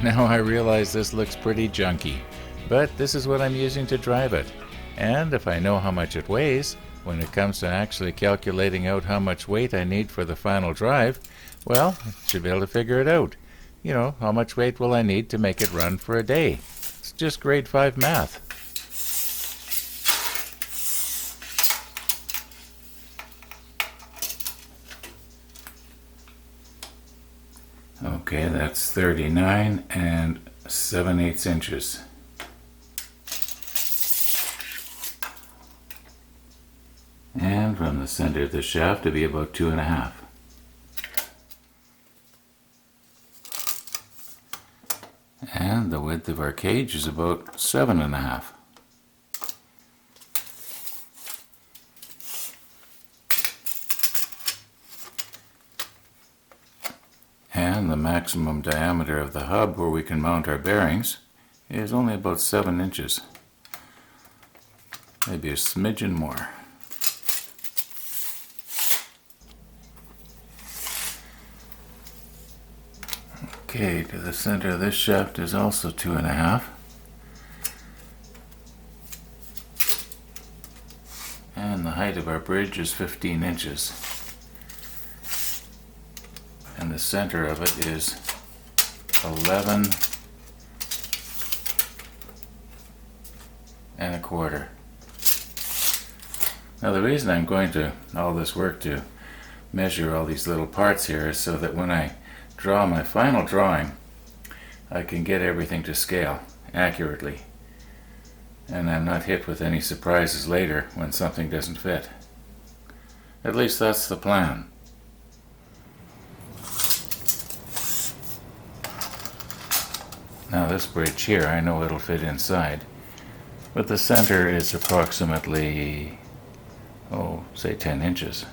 Now I realize this looks pretty junky, but this is what I'm using to drive it. And if I know how much it weighs, when it comes to actually calculating out how much weight I need for the final drive, well, I should be able to figure it out. How much weight will I need to make it run for a day? It's just grade 5 math. Okay, that's 39 and 7/8 inches. And from the center of the shaft to be about 2.5. And the width of our cage is about 7.5. And the maximum diameter of the hub where we can mount our bearings is only about 7 inches. Maybe a smidgen more. Okay, to the center of this shaft is also 2.5. And the height of our bridge is 15 inches. And the center of it is 11.25. Now the reason I'm going to all this work to measure all these little parts here is so that when I draw my final drawing, I can get everything to scale accurately, and I'm not hit with any surprises later when something doesn't fit. At least that's the plan. Now this bridge here, I know it'll fit inside, but the center is approximately, say 10 inches.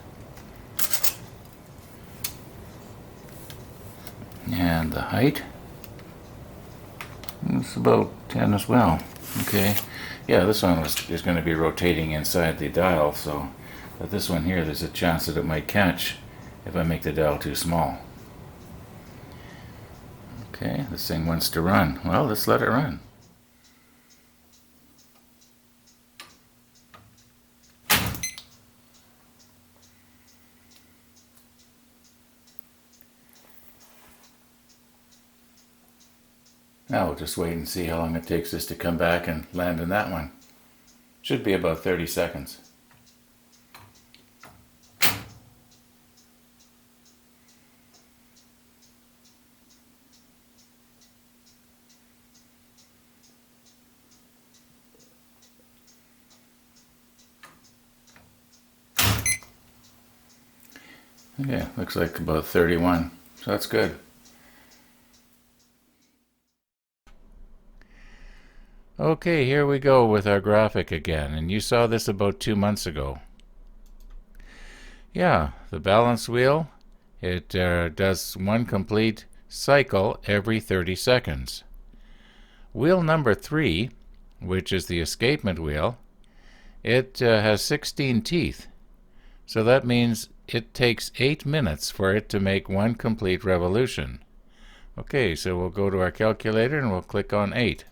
And the height is about 10 as well. Okay, yeah, this one is going to be rotating inside the dial, but this one here, there's a chance that it might catch if I make the dial too small. Okay, this thing wants to run. Well, let's let it run. Now we'll just wait and see how long it takes us to come back and land in that one. Should be about 30 seconds. Okay, looks like about 31, so that's good. Okay, here we go with our graphic again, and you saw this about 2 months ago. Yeah, the balance wheel, it does one complete cycle every 30 seconds. Wheel number 3, which is the escapement wheel, it has 16 teeth, so that means it takes 8 minutes for it to make one complete revolution. Okay, so we'll go to our calculator and we'll click on 8.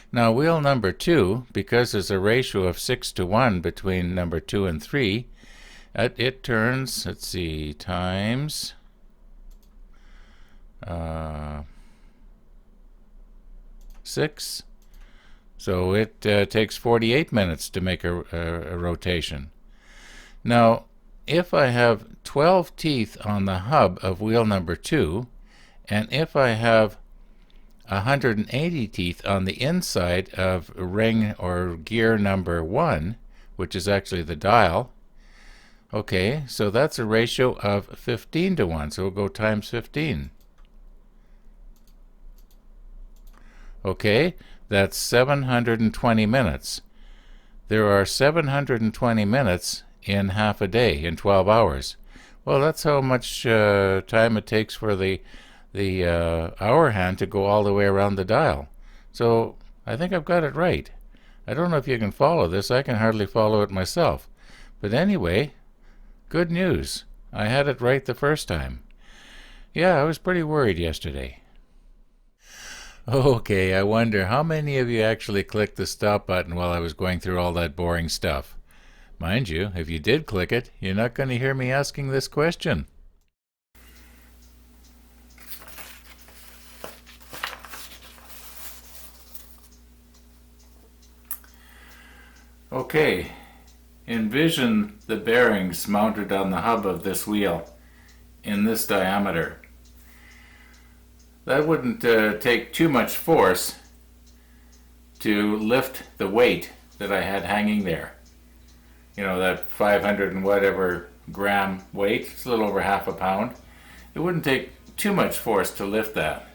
Now wheel number 2, because there's a ratio of 6:1 between number 2 and 3, it turns, let's see, times 6. So it takes 48 minutes to make a rotation. Now, if I have 12 teeth on the hub of wheel number 2, and if I have 180 teeth on the inside of ring or gear number 1, which is actually the dial, okay, so that's a ratio of 15:1, so we'll go times 15. Okay, that's 720 minutes. There are 720 minutes in half a day, in 12 hours. Well, that's how much time it takes for the hour hand to go all the way around the dial. So I think I've got it right. I don't know if you can follow this. I can hardly follow it myself. But anyway, good news. I had it right the first time. Yeah, I was pretty worried yesterday. Okay, I wonder how many of you actually clicked the stop button while I was going through all that boring stuff. Mind you, if you did click it, you're not going to hear me asking this question. Okay, envision the bearings mounted on the hub of this wheel in this diameter. That wouldn't take too much force to lift the weight that I had hanging there. You know, that 500 and whatever gram weight, it's a little over half a pound. It wouldn't take too much force to lift that.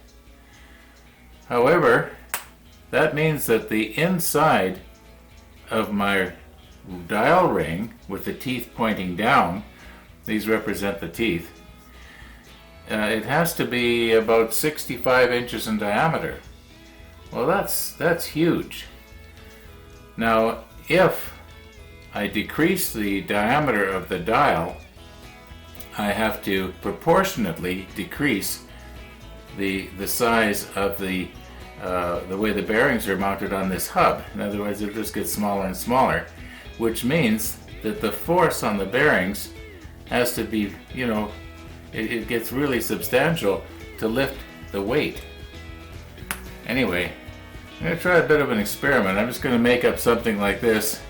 However, that means that the inside of my dial ring with the teeth pointing down, these represent the teeth, it has to be about 65 inches in diameter. Well, that's huge. Now, if I decrease the diameter of the dial, I have to proportionately decrease the size of the way the bearings are mounted on this hub. In other words, it'll just get smaller and smaller, which means that the force on the bearings has to be, you know, it gets really substantial to lift the weight. Anyway, I'm going to try a bit of an experiment. I'm just going to make up something like this,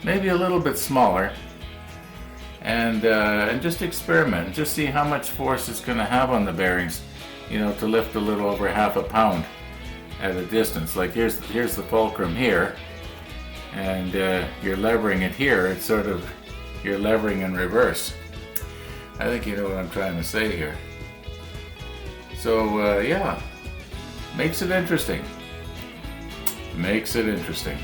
maybe a little bit smaller, and just experiment, just see how much force it's going to have on the bearings, you know, to lift a little over half a pound at a distance. Like here's the fulcrum here, and you're levering it here. It's sort of, you're levering in reverse. I think you know what I'm trying to say here. So yeah, makes it interesting. Makes it interesting.